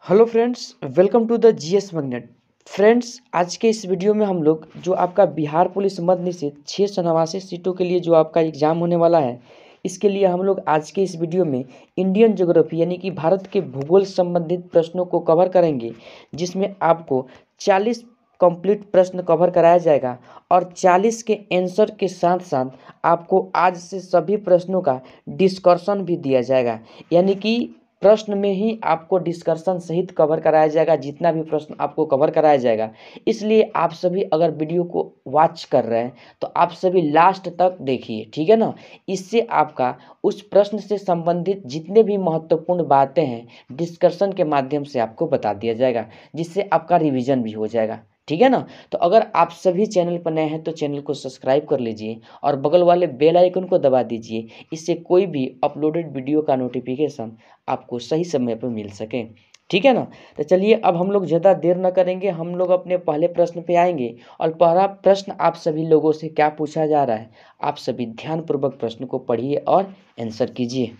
Hello friends, welcome to the GS magnet. Friends, आज के इस वीडियो में हम लोग जो आपका बिहार पुलिस मद निषेध 689 सीटों के लिए जो आपका एग्ज़ाम होने वाला है, इसके लिए हम लोग आज के इस वीडियो में इंडियन ज्योग्राफी यानी कि भारत के भूगोल संबंधित प्रश्नों को कवर करेंगे, जिसमें आपको 40 कंप्लीट प्रश्न कवर कराया जाएगा और 40 के आंसर के साथ साथ आपको आज से सभी प्रश्नों का डिस्कशन भी दिया जाएगा। यानी कि प्रश्न में ही आपको डिस्कशन सहित कवर कराया जाएगा, जितना भी प्रश्न आपको कवर कराया जाएगा। इसलिए आप सभी अगर वीडियो को वॉच कर रहे हैं तो आप सभी लास्ट तक देखिए, ठीक है ना। इससे आपका उस प्रश्न से संबंधित जितने भी महत्वपूर्ण बातें हैं डिस्कशन के माध्यम से आपको बता दिया जाएगा, जिससे आपका रिवीजन भी हो जाएगा, ठीक है ना। तो अगर आप सभी चैनल पर नए हैं तो चैनल को सब्सक्राइब कर लीजिए और बगल वाले बेल आइकन को दबा दीजिए। इससे कोई भी अपलोडेड वीडियो का नोटिफिकेशन आपको सही समय पर मिल सके, ठीक है ना। तो चलिए अब हम लोग ज़्यादा देर न करेंगे, हम लोग अपने पहले प्रश्न पे आएंगे। और पहला प्रश्न आप सभी लोगों से क्या पूछा जा रहा है, आप सभी ध्यानपूर्वक प्रश्न को पढ़िए और आंसर कीजिए।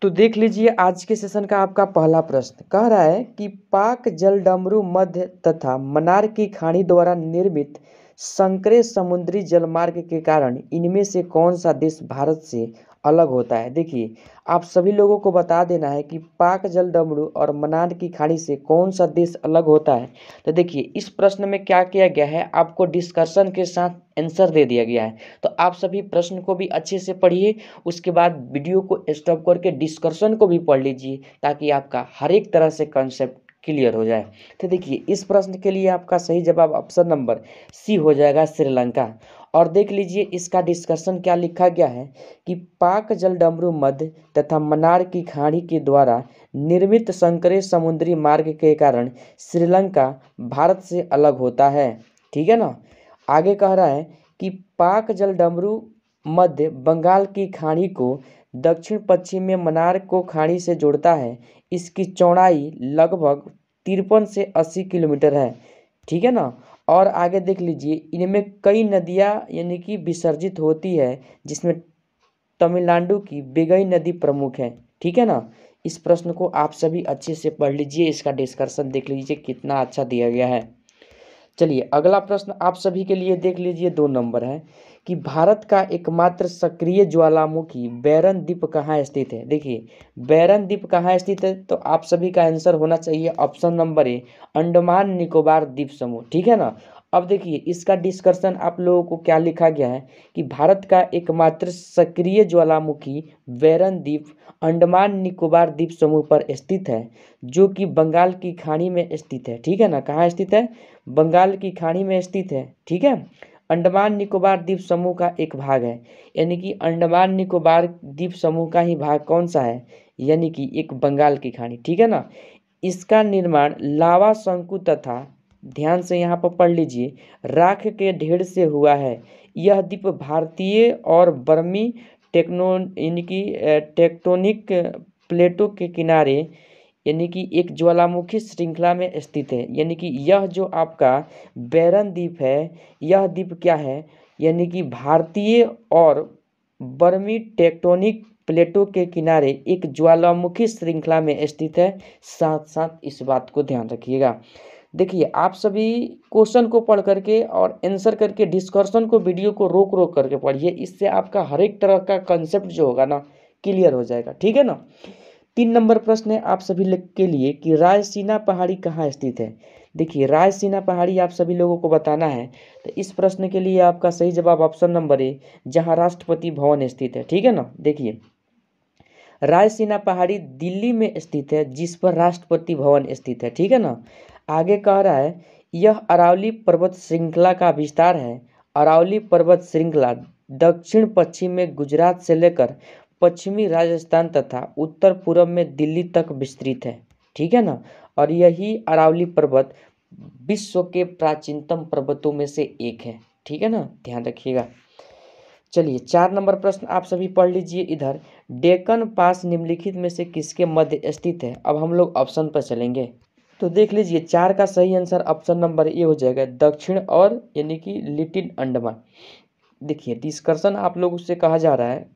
तो देख लीजिए, आज के सेशन का आपका पहला प्रश्न कह रहा है कि पाक जलडमरू मध्य तथा मन्नार की खाड़ी द्वारा निर्मित संकरे समुद्री जलमार्ग के कारण इनमें से कौन सा देश भारत से अलग होता है। देखिए, आप सभी लोगों को बता देना है कि पाक जलडमरू और मन्नार की खाड़ी से कौन सा देश अलग होता है। तो देखिए, इस प्रश्न में क्या किया गया है, आपको डिस्कशन के साथ आंसर दे दिया गया है। तो आप सभी प्रश्न को भी अच्छे से पढ़िए, उसके बाद वीडियो को स्टॉप करके डिस्कशन को भी पढ़ लीजिए, ताकि आपका हर एक तरह से कंसेप्ट क्लियर हो जाए। तो देखिए, इस प्रश्न के लिए आपका सही जवाब ऑप्शन नंबर सी हो जाएगा, श्रीलंका। और देख लीजिए, इसका डिस्कशन क्या लिखा गया है कि पाक जलडमरू मध्य तथा मन्नार की खाड़ी के द्वारा निर्मित संकरे समुद्री मार्ग के कारण श्रीलंका भारत से अलग होता है, ठीक है ना। आगे कह रहा है कि पाक जलडमरू मध्य बंगाल की खाड़ी को दक्षिण पश्चिम में मन्नार को खाड़ी से जोड़ता है। इसकी चौड़ाई लगभग 53 से 80 किलोमीटर है, ठीक है ना। और आगे देख लीजिए, इनमें कई नदियाँ यानी कि विसर्जित होती है, जिसमें तमिलनाडु की बेगई नदी प्रमुख है, ठीक है ना। इस प्रश्न को आप सभी अच्छे से पढ़ लीजिए, इसका डिस्कशन देख लीजिए कितना अच्छा दिया गया है। चलिए अगला प्रश्न आप सभी के लिए देख लीजिए, 2 नंबर है कि भारत का एकमात्र सक्रिय ज्वालामुखी बैरन द्वीप कहाँ स्थित है। देखिए, बैरन द्वीप कहाँ स्थित है, तो आप सभी का आंसर होना चाहिए option number A, Andaman Nicobar द्वीप समूह, ठीक है ना। अब देखिए, इसका डिस्कशन आप लोगों को क्या लिखा गया है कि भारत का एकमात्र सक्रिय ज्वालामुखी बैरन द्वीप अंडमान निकोबार द्वीप समूह पर स्थित है, जो कि बंगाल की खाड़ी में स्थित है, ठीक है ना। कहाँ स्थित है, बंगाल की खाड़ी में स्थित है, ठीक है। अंडमान निकोबार द्वीप समूह का एक भाग है, यानी कि अंडमान निकोबार द्वीप समूह का ही भाग कौन सा है, यानी कि एक बंगाल की खाड़ी, ठीक है ना। इसका निर्माण लावा शंकु तथा, ध्यान से यहाँ पर पढ़ लीजिए, राख के ढेर से हुआ है। यह द्वीप भारतीय और बर्मी टेक्नो यानी कि टेक्टोनिक प्लेटों के किनारे यानी कि एक ज्वालामुखी श्रृंखला में स्थित है। यानी कि यह जो आपका बैरन द्वीप है, यह द्वीप क्या है, यानी कि भारतीय और बर्मी टेक्टोनिक प्लेटों के किनारे एक ज्वालामुखी श्रृंखला में स्थित है। साथ साथ इस बात को ध्यान रखिएगा। देखिए, आप सभी क्वेश्चन को पढ़ करके और आंसर करके डिस्कशन को वीडियो को रोक रोक करके पढ़िए, इससे आपका हर एक तरह का कंसेप्ट जो होगा ना क्लियर हो जाएगा, ठीक है ना। 3 नंबर प्रश्न है आप सभी के लिए कि रायसीना पहाड़ी कहाँ स्थित है। देखिए, रायसीना पहाड़ी आप सभी लोगों को बताना है। तो इस प्रश्न के लिए आपका सही जवाब ऑप्शन नंबर ए, जहाँ राष्ट्रपति भवन स्थित है, ठीक है ना। देखिए, रायसीना पहाड़ी दिल्ली में स्थित है, जिस पर राष्ट्रपति भवन स्थित है, ठीक है ना। आगे कह रहा है, यह अरावली पर्वत श्रृंखला का विस्तार है। अरावली पर्वत श्रृंखला दक्षिण पश्चिम में गुजरात से लेकर पश्चिमी राजस्थान तथा उत्तर पूर्व में दिल्ली तक विस्तृत है, ठीक है ना। और यही अरावली पर्वत विश्व के प्राचीनतम पर्वतों में से एक है, ठीक है ना, ध्यान रखिएगा। चलिए 4 नंबर प्रश्न आप सभी पढ़ लीजिए इधर, डेक्कन पास निम्नलिखित में से किसके मध्य स्थित है। अब हम लोग ऑप्शन पर चलेंगे, तो देख लीजिए 4 का सही आंसर ऑप्शन नंबर ए हो जाएगा, दक्षिण और यानी कि लिटिल अंडमान। देखिए, डिस्कशन आप लोग उससे कहा जा रहा है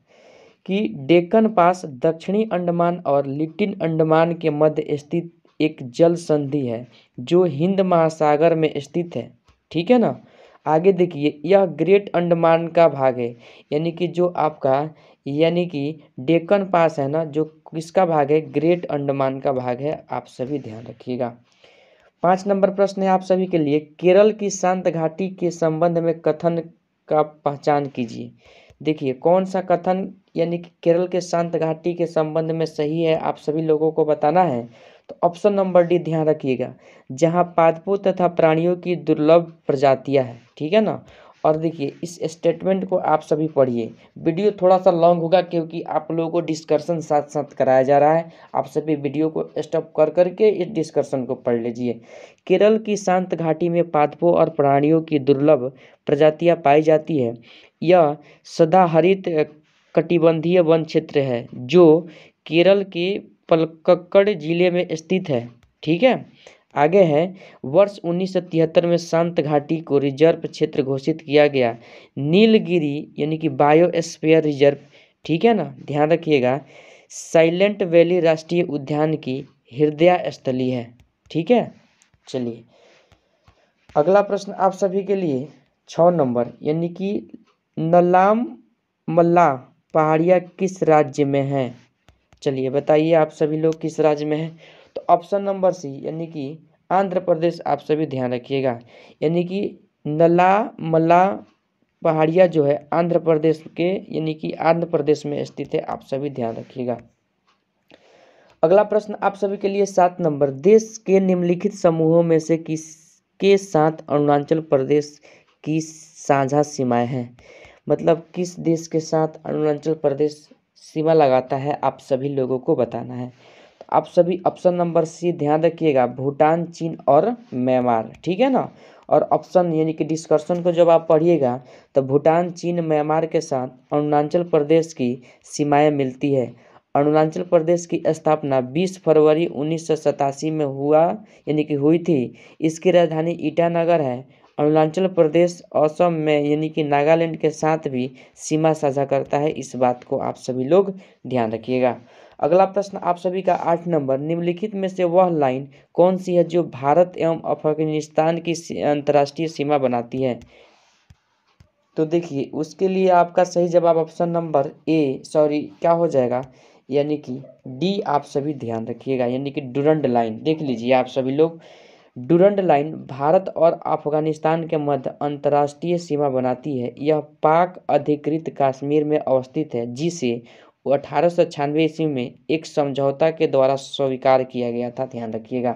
कि डेक्कन पास दक्षिणी अंडमान और लिटिल अंडमान के मध्य स्थित एक जल संधि है जो हिंद महासागर में स्थित है, ठीक है ना। आगे देखिए, यह ग्रेट अंडमान का भाग है, यानी कि जो आपका यानी कि डेक्कन पास है ना, जो किसका भाग है, ग्रेट अंडमान का भाग है, आप सभी ध्यान रखिएगा। 5 नंबर प्रश्न है आप सभी के लिए, केरल की शांत घाटी के संबंध में कथन का पहचान कीजिए। देखिए कौन सा कथन यानी कि केरल के शांत घाटी के संबंध में सही है, आप सभी लोगों को बताना है। तो ऑप्शन नंबर डी ध्यान रखिएगा, जहां पादपों तथा प्राणियों की दुर्लभ प्रजातियां हैं, ठीक है ना। और देखिए इस स्टेटमेंट को आप सभी पढ़िए, वीडियो थोड़ा सा लॉन्ग होगा क्योंकि आप लोगों को डिस्कशन साथ साथ कराया जा रहा है। आप सभी वीडियो को स्टॉप कर करके इस डिस्कशन को पढ़ लीजिए। केरल की शांत घाटी में पादपों और प्राणियों की दुर्लभ प्रजातियां पाई जाती है। यह सदाहरित कटिबंधीय वन क्षेत्र है जो केरल के पलक्कड़ जिले में स्थित है, ठीक है। आगे है, वर्ष 1973 में शांत घाटी को रिजर्व क्षेत्र घोषित किया गया। नीलगिरी यानी कि बायोस्फीयर रिजर्व, ठीक है ना, ध्यान रखिएगा, साइलेंट वैली राष्ट्रीय उद्यान की हृदय स्थली है, ठीक है। चलिए अगला प्रश्न आप सभी के लिए 6 नंबर, यानी कि नलाम मल्ला पहाड़ियाँ किस राज्य में है। चलिए बताइए आप सभी लोग किस राज्य में है। तो ऑप्शन नंबर सी यानी कि आंध्र प्रदेश, आप सभी ध्यान रखिएगा, यानी कि नलामला पहाड़ियाँ जो है आंध्र प्रदेश के यानी कि आंध्र प्रदेश में स्थित है, आप सभी ध्यान रखिएगा। अगला प्रश्न आप सभी के लिए 7 नंबर, देश के निम्नलिखित समूहों में से किसके साथ अरुणाचल प्रदेश की साझा सीमाएं हैं। मतलब किस देश के साथ अरुणाचल प्रदेश सीमा लगाता है, आप सभी लोगों को बताना है। तो आप सभी ऑप्शन नंबर सी ध्यान रखिएगा, भूटान, चीन और म्यांमार, ठीक है ना। और ऑप्शन यानी कि डिस्कशन को जब आप पढ़िएगा तो भूटान, चीन, म्यांमार के साथ अरुणाचल प्रदेश की सीमाएं मिलती है। अरुणाचल प्रदेश की स्थापना 20 फरवरी 1987 में हुआ यानी कि हुई थी। इसकी राजधानी ईटानगर है। अरुणाचल प्रदेश असम में यानी कि नागालैंड के साथ भी सीमा साझा करता है, इस बात को आप सभी लोग ध्यान रखिएगा। अगला प्रश्न आप सभी का 8 नंबर, निम्नलिखित में से वह लाइन कौन सी है जो भारत एवं अफगानिस्तान की अंतर्राष्ट्रीय सीमा बनाती है। तो देखिए उसके लिए आपका सही जवाब ऑप्शन नंबर क्या हो जाएगा, यानी कि डी, आप सभी ध्यान रखिएगा, यानी कि डुरंड लाइन। देख लीजिए आप सभी लोग, डुरंड लाइन भारत और अफगानिस्तान के मध्य अंतर्राष्ट्रीय सीमा बनाती है। यह पाक अधिकृत कश्मीर में अवस्थित है, जिसे 1896 ईस्वी में एक समझौता के द्वारा स्वीकार किया गया था, ध्यान रखिएगा।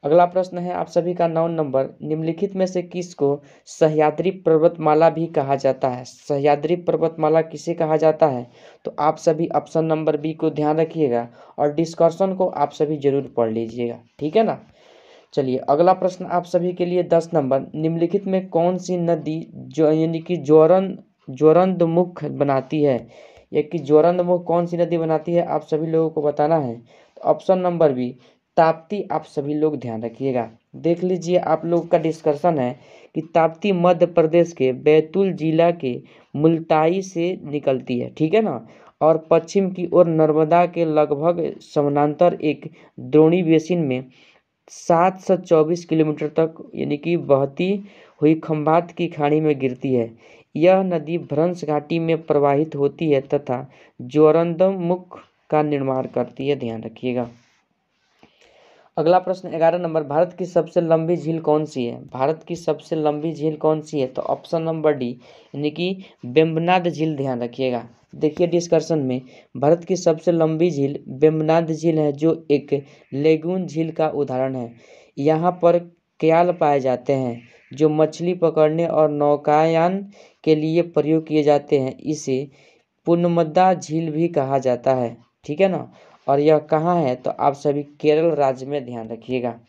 अगला प्रश्न है आप सभी का 9 नंबर, निम्नलिखित में से किसको सह्याद्री पर्वतमाला भी कहा जाता है। सह्याद्री पर्वतमाला किसे कहा जाता है, तो आप सभी ऑप्शन नंबर बी को ध्यान रखिएगा और डिस्कशन को आप सभी जरूर पढ़ लीजिएगा, ठीक है ना। चलिए अगला प्रश्न आप सभी के लिए 10 नंबर, निम्नलिखित में कौन सी नदी जो यानी कि ज्वरंतमुख बनाती है, या कि ज्वरंतमुख कौन सी नदी बनाती है, आप सभी लोगों को बताना है। तो ऑप्शन नंबर बी ताप्ती, आप सभी लोग ध्यान रखिएगा। देख लीजिए आप लोग का डिस्कशन है कि ताप्ती मध्य प्रदेश के बैतूल जिला के मुल्ताई से निकलती है, ठीक है ना, और पश्चिम की ओर नर्मदा के लगभग समानांतर एक द्रोणी बेसिन में 724 किलोमीटर तक यानी कि बहती हुई खंभात की खाड़ी में गिरती है। यह नदी भ्रंश घाटी में प्रवाहित होती है तथा ज्वरंतमुख का निर्माण करती है, ध्यान रखिएगा। अगला प्रश्न 11 नंबर, भारत की सबसे लंबी झील कौन सी है। भारत की सबसे लंबी झील कौन सी है, तो ऑप्शन नंबर डी यानी कि वेम्बनाड झील, ध्यान रखिएगा। देखिए डिस्कशन में, भारत की सबसे लंबी झील वेम्बनाड झील है, जो एक लेगून झील का उदाहरण है। यहाँ पर क्याल पाए जाते हैं जो मछली पकड़ने और नौकायान के लिए प्रयोग किए जाते हैं। इसे पुनमद्दा झील भी कहा जाता है, ठीक है ना। और यह कहाँ है, तो आप सभी केरल राज्य में, ध्यान रखिएगा।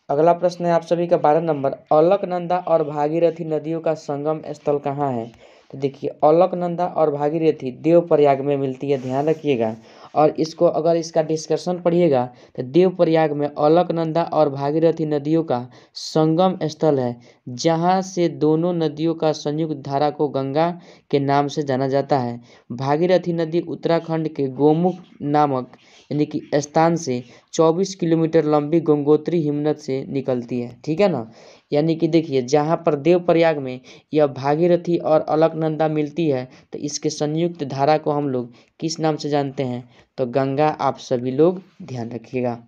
अगला प्रश्न है आप सभी का 12 नंबर, अलकनंदा और भागीरथी नदियों का संगम स्थल कहाँ है। तो देखिए अलकनंदा और भागीरथी देवप्रयाग में मिलती है, ध्यान रखिएगा। और इसको अगर इसका डिस्कशन पढ़िएगा तो देवप्रयाग में अलकनंदा और भागीरथी नदियों का संगम स्थल है, जहाँ से दोनों नदियों का संयुक्त धारा को गंगा के नाम से जाना जाता है। भागीरथी नदी उत्तराखंड के गोमुख नामक यानी कि स्थान से 24 किलोमीटर लंबी गंगोत्री हिमनद से निकलती है। ठीक है ना। यानी कि देखिए जहाँ पर देवप्रयाग में यह भागीरथी और अलकनंदा मिलती है तो इसके संयुक्त धारा को हम लोग किस नाम से जानते हैं, तो गंगा। आप सभी लोग ध्यान रखिएगा।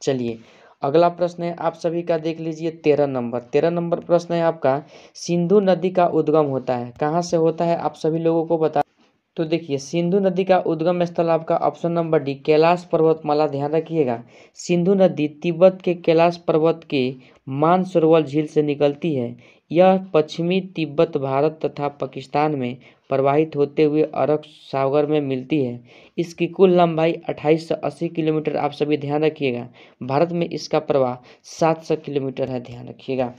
चलिए अगला प्रश्न है आप सभी का, देख लीजिए 13 नंबर प्रश्न है आपका, सिंधु नदी का उद्गम होता है, कहाँ से होता है आप सभी लोगों को बता। तो देखिए सिंधु नदी का उद्गम स्थल आपका ऑप्शन नंबर डी कैलाश पर्वतमाला। ध्यान रखिएगा सिंधु नदी तिब्बत के कैलाश पर्वत के मानसरोवर झील से निकलती है। यह पश्चिमी तिब्बत भारत तथा पाकिस्तान में प्रवाहित होते हुए अरब सागर में मिलती है। इसकी कुल लंबाई 2880 किलोमीटर। आप सभी ध्यान रखिएगा भारत में इसका प्रवाह 700 किलोमीटर है। ध्यान रखिएगा।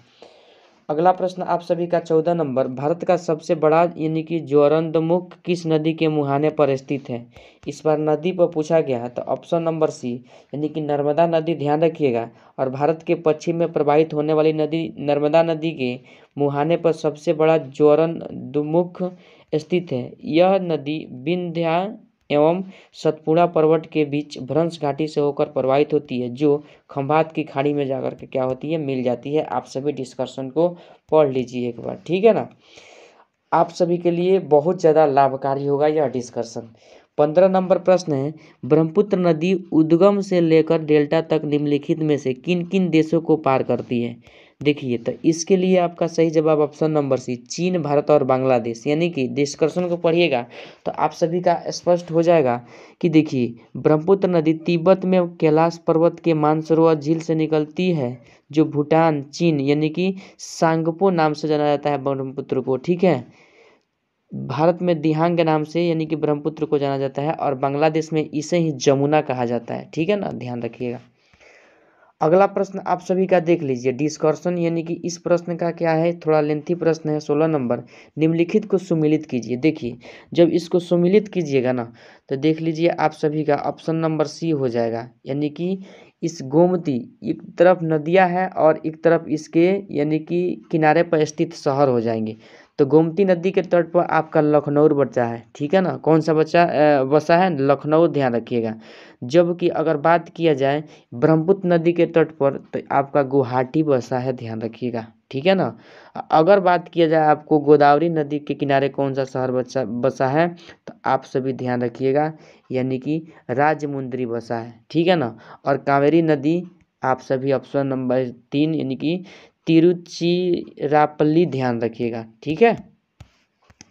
अगला प्रश्न आप सभी का 14 नंबर, भारत का सबसे बड़ा यानी कि ज्वरंतमुख किस नदी के मुहाने पर स्थित है। इस बार नदी पर पूछा गया है तो ऑप्शन नंबर सी यानी कि नर्मदा नदी। ध्यान रखिएगा और भारत के पश्चिम में प्रवाहित होने वाली नदी नर्मदा नदी के मुहाने पर सबसे बड़ा ज्वरंतमुख स्थित है। यह नदी विंध्या एवं सतपुड़ा पर्वत के बीच भ्रंश घाटी से होकर प्रवाहित होती है, जो खंभात की खाड़ी में जाकर के क्या होती है, मिल जाती है। आप सभी डिस्कशन को पढ़ लीजिए एक बार। ठीक है ना। आप सभी के लिए बहुत ज़्यादा लाभकारी होगा यह डिस्कशन। 15 नंबर प्रश्न है, ब्रह्मपुत्र नदी उद्गम से लेकर डेल्टा तक निम्नलिखित में से किन किन देशों को पार करती है। देखिए तो इसके लिए आपका सही जवाब ऑप्शन नंबर सी चीन, भारत और बांग्लादेश। यानी कि डिस्कशन को पढ़िएगा तो आप सभी का स्पष्ट हो जाएगा कि देखिए ब्रह्मपुत्र नदी तिब्बत में कैलाश पर्वत के मानसरोवर झील से निकलती है, जो भूटान, चीन यानी कि सांगपो नाम से जाना जाता है ब्रह्मपुत्र को। ठीक है। भारत में दिहांग नाम से यानी कि ब्रह्मपुत्र को जाना जाता है और बांग्लादेश में इसे ही जमुना कहा जाता है। ठीक है ना। ध्यान रखिएगा। अगला प्रश्न आप सभी का देख लीजिए डिस्कशन, यानी कि इस प्रश्न का क्या है, थोड़ा लेंथी प्रश्न है। 16 नंबर, निम्नलिखित को सुमिलित कीजिए। देखिए जब इसको सुमिलित कीजिएगा ना तो देख लीजिए आप सभी का ऑप्शन नंबर सी हो जाएगा। यानी कि इस गोमती एक तरफ नदियां हैं और एक तरफ इसके यानी कि किनारे पर स्थित शहर हो जाएंगे। तो गोमती नदी के तट पर आपका लखनऊ बचा है। ठीक है ना। कौन सा बसा है, लखनऊ। ध्यान रखिएगा। जबकि अगर बात किया जाए ब्रह्मपुत्र नदी के तट पर तो आपका गुवाहाटी बसा है। ध्यान रखिएगा। ठीक है ना। अगर बात किया जाए आपको गोदावरी नदी के किनारे कौन सा शहर बसा है तो आप सभी ध्यान रखिएगा यानी कि राजमुंद्री बसा है। ठीक है ना। और कावेरी नदी आप सभी ऑप्शन नंबर 3 यानी कि तिरुचिरापल्ली। ध्यान रखिएगा। ठीक है।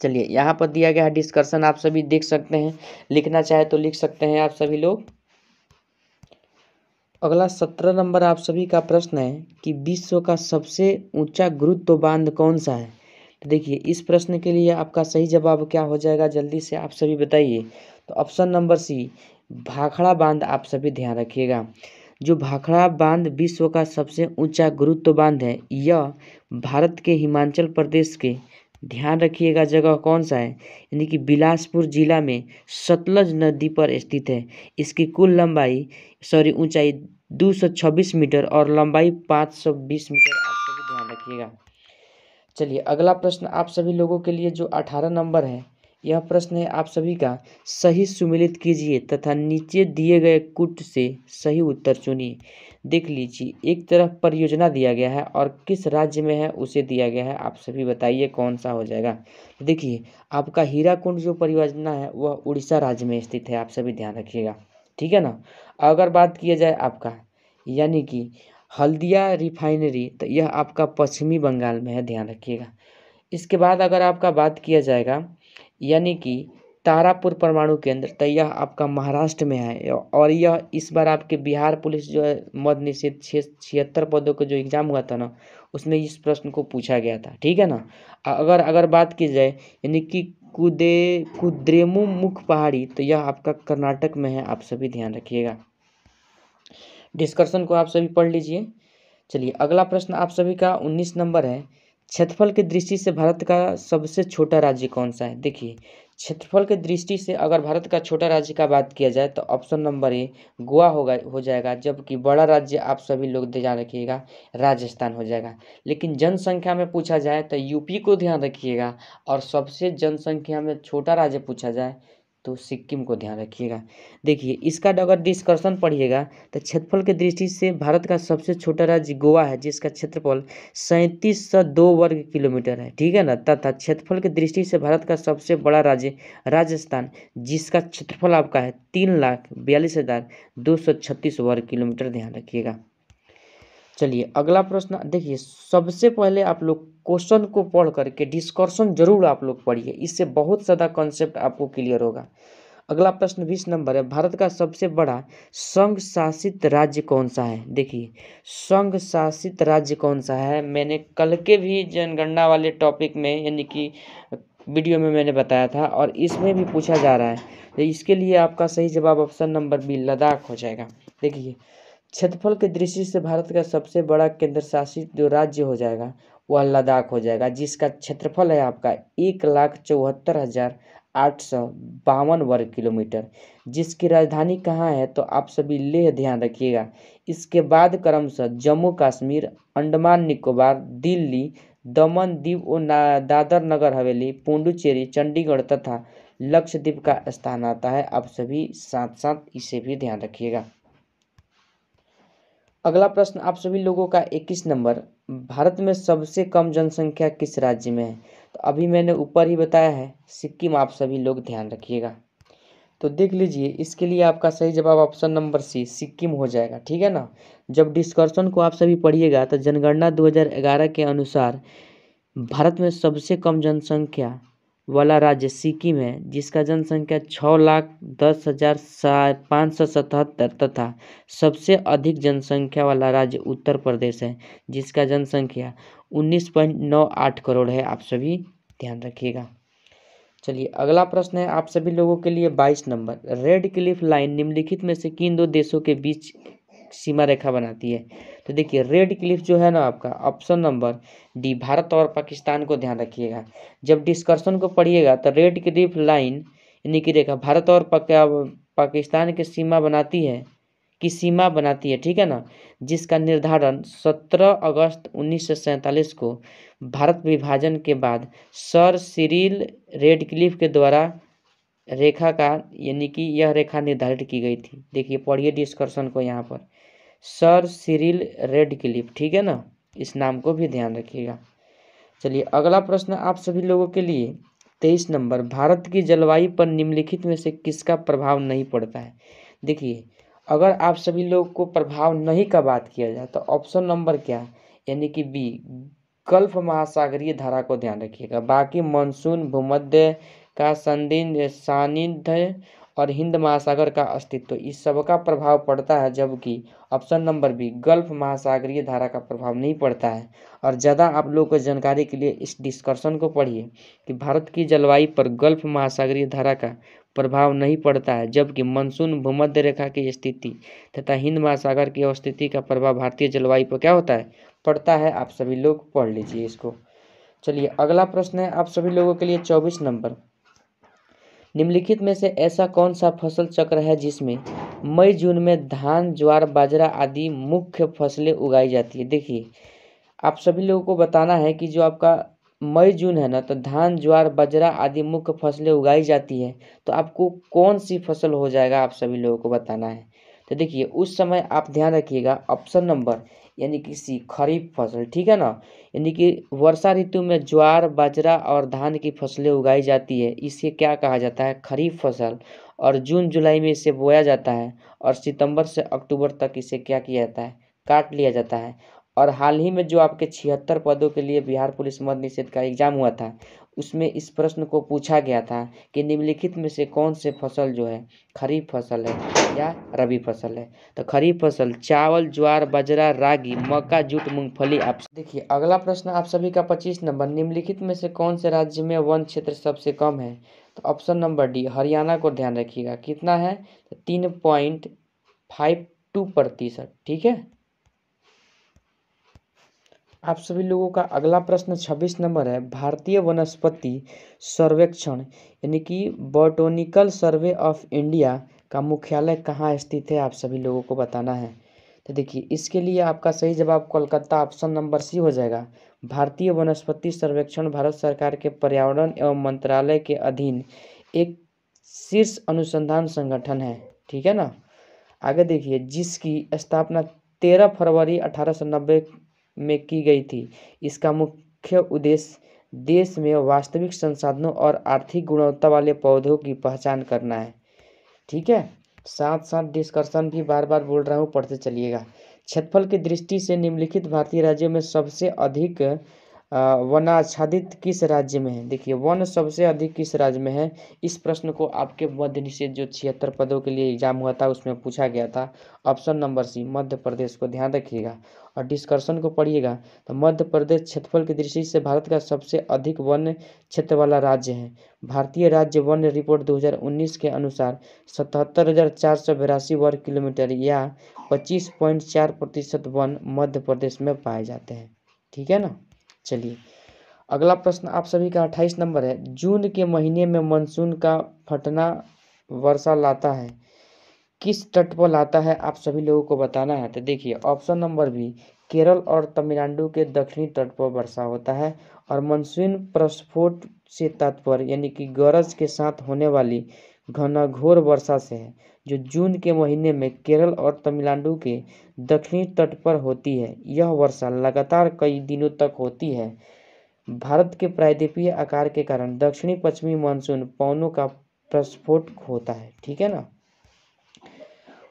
चलिए यहाँ पर दिया गया है डिस्कशन, आप सभी देख सकते हैं, लिखना चाहे तो लिख सकते हैं आप सभी लोग। अगला 17 नंबर आप सभी का प्रश्न है कि विश्व का सबसे ऊंचा गुरुत्व बांध कौन सा है। तो देखिए इस प्रश्न के लिए आपका सही जवाब क्या हो जाएगा, जल्दी से आप सभी बताइए। तो ऑप्शन नंबर सी भाखड़ा बांध। आप सभी ध्यान रखिएगा जो भाखड़ा बांध विश्व का सबसे ऊंचा गुरुत्व बांध है, यह भारत के हिमाचल प्रदेश के, ध्यान रखिएगा जगह कौन सा है, यानी कि बिलासपुर जिला में सतलज नदी पर स्थित है। इसकी कुल लंबाई ऊंचाई 226 मीटर और लंबाई 520 मीटर। आप सभी ध्यान रखिएगा। चलिए अगला प्रश्न आप सभी लोगों के लिए जो 18 नंबर है, यह प्रश्न है आप सभी का, सही सुमेलित कीजिए तथा नीचे दिए गए कुट से सही उत्तर चुनिए। देख लीजिए एक तरफ परियोजना दिया गया है और किस राज्य में है उसे दिया गया है। आप सभी बताइए कौन सा हो जाएगा। देखिए आपका हीराकुंड जो परियोजना है वह उड़ीसा राज्य में स्थित है। आप सभी ध्यान रखिएगा। ठीक है ना। अगर बात किया जाए आपका यानी कि हल्दिया रिफाइनरी तो यह आपका पश्चिमी बंगाल में है। ध्यान रखिएगा। इसके बाद अगर आपका बात किया जाएगा यानी कि तारापुर परमाणु केंद्र तो यह आपका महाराष्ट्र में है और यह इस बार आपके बिहार पुलिस जो है मद निषेध 76 पदों का जो एग्जाम हुआ था ना उसमें इस प्रश्न को पूछा गया था। ठीक है ना। अगर बात की जाए यानी कि कुद्रेमुख पहाड़ी तो यह आपका कर्नाटक में है। आप सभी ध्यान रखिएगा। डिस्कशन को आप सभी पढ़ लीजिए। चलिए अगला प्रश्न आप सभी का 19 नंबर है, क्षेत्रफल की दृष्टि से भारत का सबसे छोटा राज्य कौन सा है। देखिए क्षेत्रफल की दृष्टि से अगर भारत का छोटा राज्य का बात किया जाए तो ऑप्शन नंबर ए गोवा हो जाएगा, जबकि बड़ा राज्य आप सभी लोग ध्यान रखिएगा राजस्थान हो जाएगा। लेकिन जनसंख्या में पूछा जाए तो यूपी को ध्यान रखिएगा और सबसे जनसंख्या में छोटा राज्य पूछा जाए तो सिक्किम को ध्यान रखिएगा। देखिए इसका अगर डिस्कशन पढ़िएगा तो क्षेत्रफल की दृष्टि से भारत का सबसे छोटा राज्य गोवा है, जिसका क्षेत्रफल 3702 वर्ग किलोमीटर है, ठीक है ना। तथा क्षेत्रफल की दृष्टि से भारत का सबसे बड़ा राज्य राजस्थान, जिसका क्षेत्रफल आपका है 3,42,236 वर्ग किलोमीटर, ध्यान रखिएगा। चलिए अगला प्रश्न देखिए, सबसे पहले आप लोग क्वेश्चन को पढ़ करके डिस्कशन जरूर आप लोग पढ़िए, इससे बहुत ज़्यादा कॉन्सेप्ट आपको क्लियर होगा। अगला प्रश्न 20 नंबर है, भारत का सबसे बड़ा संघ शासित राज्य कौन सा है। देखिए संघ शासित राज्य कौन सा है, मैंने कल के भी जनगणना वाले टॉपिक में यानी कि वीडियो में मैंने बताया था, और इसमें भी पूछा जा रहा है। तो इसके लिए आपका सही जवाब ऑप्शन नंबर बी लद्दाख हो जाएगा। देखिए क्षेत्रफल की दृष्टि से भारत का सबसे बड़ा केंद्र शासित जो राज्य हो जाएगा वह लद्दाख हो जाएगा, जिसका क्षेत्रफल है आपका 1,74,852 वर्ग किलोमीटर, जिसकी राजधानी कहाँ है तो आप सभी लेह ध्यान रखिएगा। इसके बाद क्रमशः जम्मू कश्मीर, अंडमान निकोबार, दिल्ली, दमन दीव और दादर नगर हवेली, पुडुचेरी, चंडीगढ़ तथा लक्षद्वीप का स्थान आता है। आप सभी साथ साथ इसे भी ध्यान रखिएगा। अगला प्रश्न आप सभी लोगों का 21 नंबर, भारत में सबसे कम जनसंख्या किस राज्य में है। तो अभी मैंने ऊपर ही बताया है सिक्किम, आप सभी लोग ध्यान रखिएगा। तो देख लीजिए इसके लिए आपका सही जवाब ऑप्शन नंबर सी सिक्किम हो जाएगा, ठीक है ना। जब डिस्कशन को आप सभी पढ़िएगा तो जनगणना 2011 के अनुसार भारत में सबसे कम जनसंख्या वाला राज्य सिक्किम है, जिसका जनसंख्या 6,10,577 तथा सबसे अधिक जनसंख्या वाला राज्य उत्तर प्रदेश है, जिसका जनसंख्या 19.98 करोड़ है। आप सभी ध्यान रखिएगा। चलिए अगला प्रश्न है आप सभी लोगों के लिए 22 नंबर, रेड क्लिफ लाइन निम्नलिखित में से किन दो देशों के बीच सीमा रेखा बनाती है। तो देखिए रेड क्लिफ जो है ना आपका ऑप्शन नंबर डी भारत और पाकिस्तान को ध्यान रखिएगा। जब डिस्कशन को पढ़िएगा तो रेड क्लिफ लाइन यानी कि रेखा भारत और पाकिस्तान की सीमा बनाती है ठीक है ना, जिसका निर्धारण 17 अगस्त 1947 को भारत विभाजन के बाद सर सिरिल रेडक्लिफ के द्वारा रेखा का यानी कि यह रेखा निर्धारित की गई थी। देखिए पढ़िए डिस्कशन को यहाँ पर, सर सिरिल रेडक्लिफ, ठीक है ना, इस नाम को भी ध्यान रखिएगा। चलिए अगला प्रश्न आप सभी लोगों के लिए 23 नंबर, भारत की जलवायु पर निम्नलिखित में से किसका प्रभाव नहीं पड़ता है। देखिए अगर आप सभी लोग को प्रभाव नहीं का बात किया जाए तो ऑप्शन नंबर क्या यानी कि बी गल्फ महासागरीय धारा को ध्यान रखिएगा। बाकी मानसून, भूमध्य का सानिध्य और हिंद महासागर का अस्तित्व, इस सब का प्रभाव पड़ता है, जबकि ऑप्शन नंबर बी गल्फ महासागरीय धारा का प्रभाव नहीं पड़ता है। और ज़्यादा आप लोगों को जानकारी के लिए इस डिस्कशन को पढ़िए कि भारत की जलवायु पर गल्फ महासागरीय धारा का प्रभाव नहीं पड़ता है, जबकि मानसून, भूमध्य रेखा की स्थिति तथा हिंद महासागर की स्थिति का प्रभाव भारतीय जलवायु पर क्या होता है, पड़ता है। आप सभी लोग पढ़ लीजिए इसको। चलिए अगला प्रश्न है आप सभी लोगों के लिए 24 नंबर, निम्नलिखित में से ऐसा कौन सा फसल चक्र है जिसमें मई जून में धान, ज्वार, बाजरा आदि मुख्य फसलें उगाई जाती है। देखिए आप सभी लोगों को बताना है कि जो आपका मई जून है ना तो धान, ज्वार, बाजरा आदि मुख्य फसलें उगाई जाती है, तो आपको कौन सी फसल हो जाएगा आप सभी लोगों को बताना है। तो देखिए उस समय आप ध्यान रखिएगा ऑप्शन नंबर यानी कि सी खरीफ फसल, ठीक है ना, यानी कि वर्षा ऋतु में ज्वार, बाजरा और धान की फसलें उगाई जाती है, इसे क्या कहा जाता है, खरीफ फसल। और जून जुलाई में इसे बोया जाता है और सितंबर से अक्टूबर तक इसे क्या किया जाता है, काट लिया जाता है। और हाल ही में जो आपके 76 पदों के लिए बिहार पुलिस मद्य निषेध का एग्जाम हुआ था, उसमें इस प्रश्न को पूछा गया था कि निम्नलिखित में से कौन से फसल जो है खरीफ फसल है या रबी फसल है। तो खरीफ फसल चावल, ज्वार, बाजरा, रागी, मक्का, जूट, मूंगफली। आप देखिए अगला प्रश्न आप सभी का 25 नंबर, निम्नलिखित में से कौन से राज्य में वन क्षेत्र सबसे कम है। तो ऑप्शन नंबर डी हरियाणा को ध्यान रखिएगा। कितना है, तो 3.52%, ठीक है। आप सभी लोगों का अगला प्रश्न 26 नंबर है, भारतीय वनस्पति सर्वेक्षण यानी कि बॉटनिकल सर्वे ऑफ इंडिया का मुख्यालय कहाँ स्थित है, आप सभी लोगों को बताना है। तो देखिए इसके लिए आपका सही जवाब कोलकाता ऑप्शन नंबर सी हो जाएगा। भारतीय वनस्पति सर्वेक्षण भारत सरकार के पर्यावरण एवं मंत्रालय के अधीन एक शीर्ष अनुसंधान संगठन है, ठीक है ना। आगे देखिए, जिसकी स्थापना 13 फरवरी 1890 में की गई थी। इसका मुख्य उद्देश्य देश में वास्तविक संसाधनों और आर्थिक गुणवत्ता वाले पौधों की पहचान करना है, ठीक है। साथ साथ डिस्कशन भी बार बार बोल रहा हूँ, पढ़ते चलिएगा। क्षेत्रफल की दृष्टि से निम्नलिखित भारतीय राज्यों में सबसे अधिक वनाच्छादित किस राज्य में है। देखिए, वन सबसे अधिक किस राज्य में है। इस प्रश्न को आपके मध्य निषेध जो 76 पदों के लिए एग्जाम हुआ था उसमें पूछा गया था। ऑप्शन नंबर सी मध्य प्रदेश को ध्यान रखिएगा और डिस्कशन को पढ़िएगा। तो मध्य प्रदेश क्षेत्रफल की दृष्टि से भारत का सबसे अधिक वन क्षेत्र वाला राज्य है। भारतीय राज्य वन रिपोर्ट 2019 के अनुसार 77,482 वर्ग किलोमीटर या 25.4% वन मध्य प्रदेश में पाए जाते हैं, ठीक है ना। चलिए, अगला प्रश्न आप सभी का 28 नंबर है। जून के महीने में मानसून का फटना वर्षा लाता है, किस तट पर लाता है, आप सभी लोगों को बताना है। तो देखिए, ऑप्शन नंबर बी केरल और तमिलनाडु के दक्षिणी तट पर वर्षा होता है। और मानसून प्रस्फोट से तात्पर्य यानी कि गरज के साथ होने वाली घनघोर वर्षा से है, जो जून के महीने में केरल और तमिलनाडु के दक्षिणी तट पर होती है। यह वर्षा लगातार कई दिनों तक होती है। भारत के प्रायद्वीपीय आकार के कारण दक्षिणी पश्चिमी मानसून पवनों का प्रस्फोट होता है, ठीक है ना।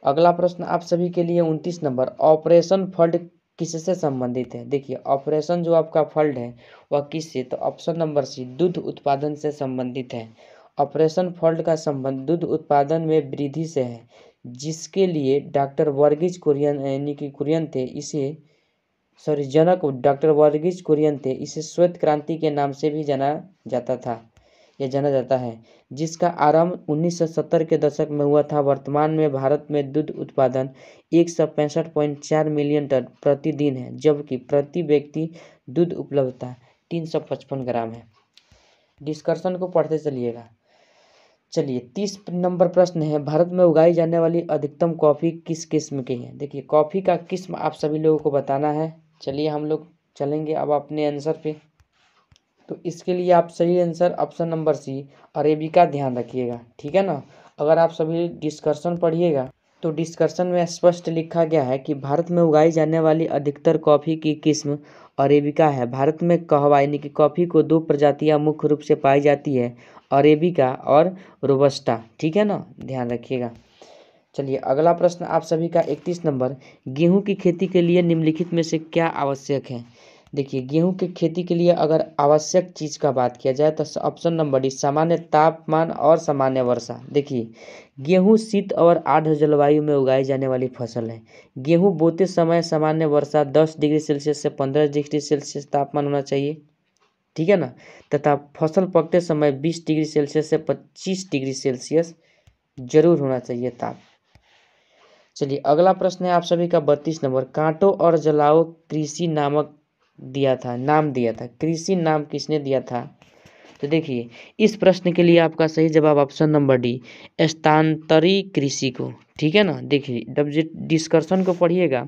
अगला प्रश्न आप सभी के लिए 29 नंबर, ऑपरेशन फ्लड किससे संबंधित है। देखिए, ऑपरेशन जो आपका फ्लड है वह किससे, तो ऑप्शन नंबर सी दूध उत्पादन से संबंधित है। ऑपरेशन फ्लड का संबंध दूध उत्पादन में वृद्धि से है, जिसके लिए डॉक्टर वर्गीज कुरियन यानी कि कुरियन थे इसे जनक डॉक्टर वर्गीज कुरियन थे इसे श्वेत क्रांति के नाम से भी जाना जाता था या जाना जाता है, जिसका आरंभ 1970 के दशक में हुआ था। वर्तमान में भारत में दूध उत्पादन 165.4 मिलियन टन प्रतिदिन है, जबकि प्रति व्यक्ति दूध उपलब्धता 355 ग्राम है। डिस्कशन को पढ़ते चलिएगा। चलिए, 30 नंबर प्रश्न है, भारत में उगाई जाने वाली अधिकतम कॉफ़ी किस किस्म की है। देखिए, कॉफ़ी का किस्म आप सभी लोगों को बताना है। चलिए, हम लोग चलेंगे अब अपने आंसर पे। तो इसके लिए आप सही answer option number C arabica ध्यान रखिएगा, ठीक है ना। अगर आप सभी डिस्कशन पढ़िएगा तो डिस्कशन में स्पष्ट लिखा गया है कि भारत में उगाई जाने वाली अधिकतर कॉफ़ी की किस्म अरेबिका है। भारत में कहवा यानी कि कॉफ़ी को दो प्रजातियां मुख्य रूप से पाई जाती है, अरेबिका और रोबस्टा, ठीक है ना, ध्यान रखिएगा। चलिए, अगला प्रश्न आप सभी का 31 नंबर, गेहूं की खेती के लिए निम्नलिखित में से क्या आवश्यक है। देखिए, गेहूं की खेती के लिए अगर आवश्यक चीज़ का बात किया जाए तो ऑप्शन नंबर डी सामान्य तापमान और सामान्य वर्षा। देखिए, गेहूं शीत और आर्द्र जलवायु में उगाई जाने वाली फसल है। गेहूं बोते समय सामान्य वर्षा 10 डिग्री सेल्सियस से 15 डिग्री सेल्सियस तापमान होना चाहिए, ठीक है ना, तथा फसल पकते समय 20 डिग्री सेल्सियस से 25 डिग्री सेल्सियस जरूर होना चाहिए ताप। चलिए, अगला प्रश्न है आप सभी का 32 नंबर, कांटो और जलाओ कृषि नाम दिया था, कृषि नाम किसने दिया था। तो देखिए, इस प्रश्न के लिए आपका सही जवाब ऑप्शन नंबर डी स्थानांतरी कृषि को, ठीक है ना। देखिए, जब डिस्कशन को पढ़िएगा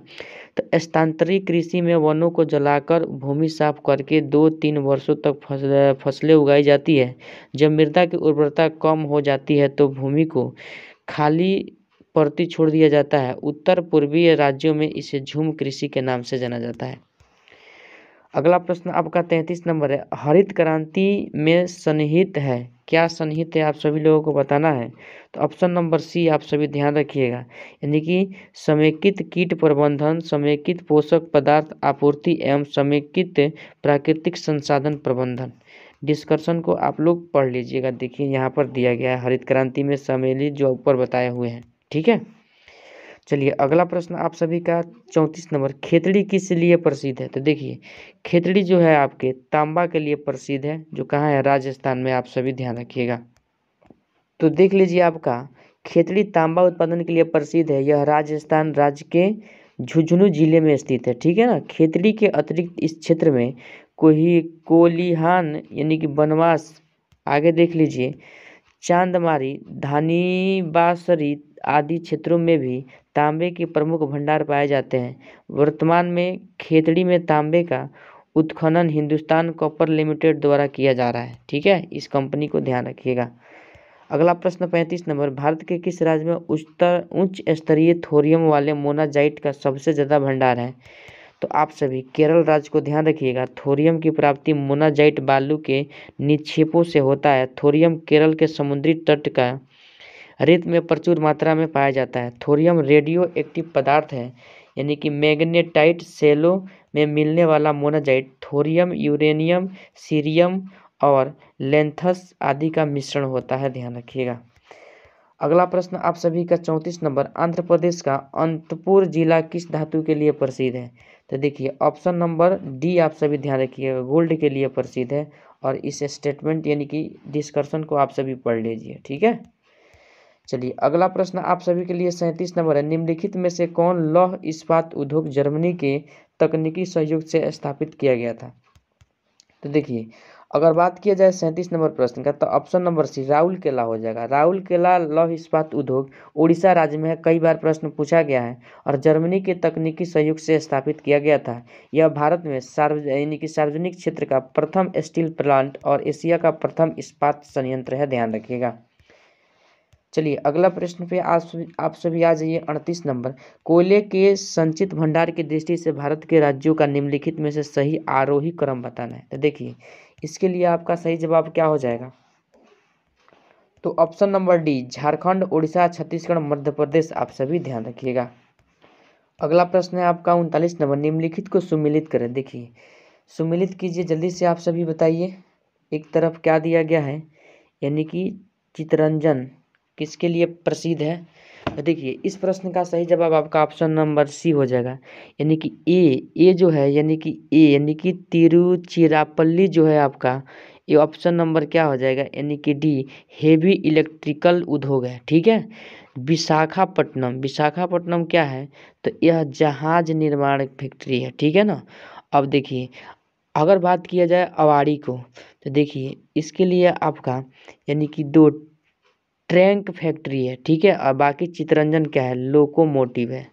तो स्थानांतरी कृषि में वनों को जलाकर भूमि साफ करके 2-3 वर्षों तक फसलें उगाई जाती है। जब मृदा की उर्वरता कम हो जाती है तो भूमि को खाली पड़ती छोड़ दिया जाता है। उत्तर पूर्वीय राज्यों में इसे झूम कृषि के नाम से जाना जाता है। अगला प्रश्न आपका 33 नंबर है, हरित क्रांति में सन्निहित है, क्या सन्निहित है, आप सभी लोगों को बताना है। तो ऑप्शन नंबर सी आप सभी ध्यान रखिएगा, यानी कि समेकित कीट प्रबंधन, समेकित पोषक पदार्थ आपूर्ति एवं समेकित प्राकृतिक संसाधन प्रबंधन। डिस्कशन को आप लोग पढ़ लीजिएगा। देखिए, यहाँ पर दिया गया है हरित क्रांति में सम्मिलित जो ऊपर बताए हुए हैं, ठीक है। चलिए, अगला प्रश्न आप सभी का 34 नंबर, खेतड़ी किस लिए प्रसिद्ध है। तो देखिए, खेतड़ी जो है आपके तांबा के लिए प्रसिद्ध है, जो कहाँ है, राजस्थान में, आप सभी ध्यान रखिएगा। तो देख लीजिए, आपका खेतड़ी तांबा उत्पादन के लिए प्रसिद्ध है। यह राजस्थान राज्य के झुंझुनू जिले में स्थित है, ठीक है ना। खेतड़ी के अतिरिक्त इस क्षेत्र में कोलिहान यानी कि बनवास, आगे देख लीजिए चांदमारी, धानीबासरी आदि क्षेत्रों में भी तांबे के प्रमुख भंडार पाए जाते हैं। वर्तमान में खेतड़ी में तांबे का उत्खनन हिंदुस्तान कॉपर लिमिटेड द्वारा किया जा रहा है, ठीक है, इस कंपनी को ध्यान रखिएगा। अगला प्रश्न 35 नंबर, भारत के किस राज्य में उच्च स्तरीय थोरियम वाले मोनाजाइट का सबसे ज़्यादा भंडार है? तो आप सभी केरल राज्य को ध्यान रखिएगा। थोरियम की प्राप्ति मोनाजाइट बालू के निक्षेपों से होता है। थोरियम केरल के समुद्री तट का रेत में प्रचुर मात्रा में पाया जाता है। थोरियम रेडियो एक्टिव पदार्थ है, यानी कि मैग्नेटाइट सेलों में मिलने वाला मोनाजाइट थोरियम, यूरेनियम, सीरियम और लेंथस आदि का मिश्रण होता है, ध्यान रखिएगा। अगला प्रश्न आप सभी का 34 नंबर, आंध्र प्रदेश का अनंतपुर जिला किस धातु के लिए प्रसिद्ध है? तो देखिए ऑप्शन नंबर डी आप सभी ध्यान रखिएगा, गोल्ड के लिए प्रसिद्ध है। और इस स्टेटमेंट यानी कि डिस्कशन को आप सभी पढ़ लीजिए, ठीक है। चलिए अगला प्रश्न आप सभी के लिए 37 नंबर है, निम्नलिखित में से कौन लौह इस्पात उद्योग जर्मनी के तकनीकी सहयोग से स्थापित किया गया था? तो देखिए अगर बात किया जाए 37 नंबर प्रश्न का, तो ऑप्शन नंबर सी राउरकेला हो जाएगा। राउरकेला लौह इस्पात उद्योग उड़ीसा राज्य में है, कई बार प्रश्न पूछा गया है और जर्मनी के तकनीकी सहयोग से स्थापित किया गया था। यह भारत में यानी कि सार्वजनिक क्षेत्र का प्रथम स्टील प्लांट और एशिया का प्रथम इस्पात संयंत्र है, ध्यान रखिएगा। चलिए अगला प्रश्न पे आप सभी आ जाइए 38 नंबर, कोयले के संचित भंडार की दृष्टि से भारत के राज्यों का निम्नलिखित में से सही आरोही क्रम बताना है। तो देखिए इसके लिए आपका सही जवाब क्या हो जाएगा? तो option number D Jharkhand, Orissa, Chhattisgarh, Madhya Pradesh, आप सभी ध्यान रखिएगा। अगला प्रश्न है आपका 39 नंबर, निम्नलिखित को सुमिलित करें। देखिए सुमिलित कीजिए जल्दी से, आप सभी बताइए। एक तरफ क्या दिया गया है, यानी कि चितरंजन किसके लिए प्रसिद्ध है? तो देखिए इस प्रश्न का सही जवाब आपका ऑप्शन नंबर सी हो जाएगा, यानी कि ए जो है, यानी कि तिरुचिरापल्ली जो है आपका, ये ऑप्शन नंबर क्या हो जाएगा, यानी कि डी हेवी इलेक्ट्रिकल उद्योग है, ठीक है। विशाखापट्टनम क्या है? तो यह जहाज निर्माण फैक्ट्री है, ठीक है ना। अब देखिए अगर बात किया जाए अवाड़ी को, तो देखिए इसके लिए आपका यानी कि 2 ट्रैंक फैक्ट्री है, ठीक है। और बाकी चितरंजन क्या है, लोकोमोटिव है,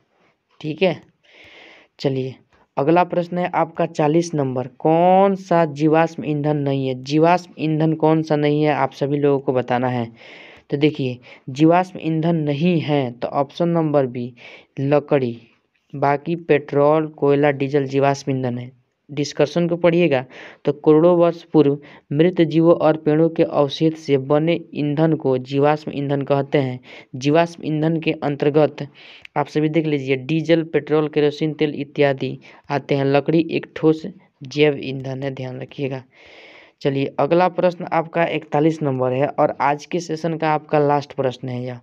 ठीक है। चलिए अगला प्रश्न है आपका 40 नंबर, कौन सा जीवाश्म ईंधन नहीं है? जीवाश्म ईंधन कौन सा नहीं है आप सभी लोगों को बताना है। तो देखिए जीवाश्म ईंधन नहीं है तो ऑप्शन नंबर बी लकड़ी, बाकी पेट्रोल, कोयला, डीजल जीवाश्म ईंधन है। डिस्कशन को पढ़िएगा तो करोड़ों वर्ष पूर्व मृत जीवों और पेड़ों के अवशेष से बने ईंधन को जीवाश्म ईंधन कहते हैं। जीवाश्म ईंधन के अंतर्गत आप सभी देख लीजिए डीजल, पेट्रोल, केरोसिन तेल इत्यादि आते हैं। लकड़ी एक ठोस जैव ईंधन है, ध्यान रखिएगा। चलिए अगला प्रश्न आपका 41 नंबर है और आज के सेशन का आपका लास्ट प्रश्न है। यह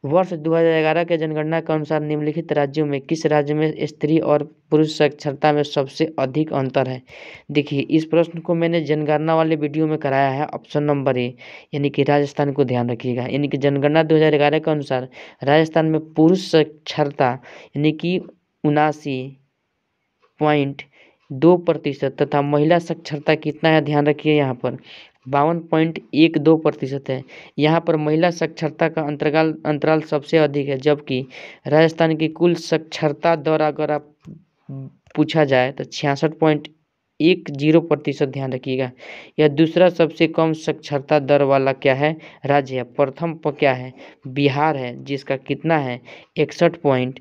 वर्ष 2011 के जनगणना के अनुसार निम्नलिखित राज्यों में किस राज्य में स्त्री और पुरुष साक्षरता में सबसे अधिक अंतर है? देखिए इस प्रश्न को मैंने जनगणना वाले वीडियो में कराया है, ऑप्शन नंबर ए यानी कि राजस्थान को ध्यान रखिएगा। यानी कि जनगणना 2011 के अनुसार राजस्थान में पुरुष साक्षरता यानी कि 79.2% तथा महिला साक्षरता कितना है, ध्यान रखिए यहाँ पर 52.12% है। यहाँ पर महिला साक्षरता का अंतराल सबसे अधिक है, जबकि राजस्थान की कुल साक्षरता दर अगर आप पूछा जाए तो 66.10%, ध्यान रखिएगा। यह दूसरा सबसे कम साक्षरता दर वाला क्या है, राज्य है। प्रथम पर क्या है, बिहार है, जिसका कितना है 61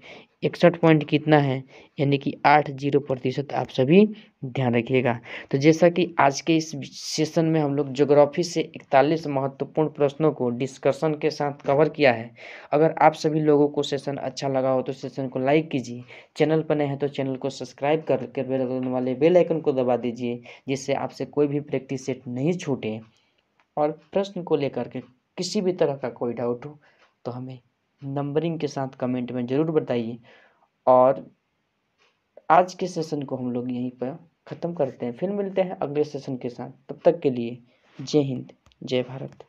पॉइंट कितना है, यानी कि 80%, आप सभी ध्यान रखिएगा। तो जैसा कि आज के इस सेशन में हम लोग ज्योग्राफी से 41 महत्वपूर्ण प्रश्नों को डिस्कशन के साथ कवर किया है। अगर आप सभी लोगों को सेशन अच्छा लगा हो तो सेशन को लाइक कीजिए, चैनल पर नए हैं तो चैनल को सब्सक्राइब करके बेल आइकन को दबा दीजिए, जिससे आपसे कोई भी प्रैक्टिस सेट नहीं छूटे। और प्रश्न को लेकर के किसी भी तरह का कोई डाउट हो तो हमें नंबरिंग के साथ कमेंट में ज़रूर बताइए। और आज के सेशन को हम लोग यहीं पर ख़त्म करते हैं, फिर मिलते हैं अगले सेशन के साथ। तब तक के लिए जय हिंद, जय भारत।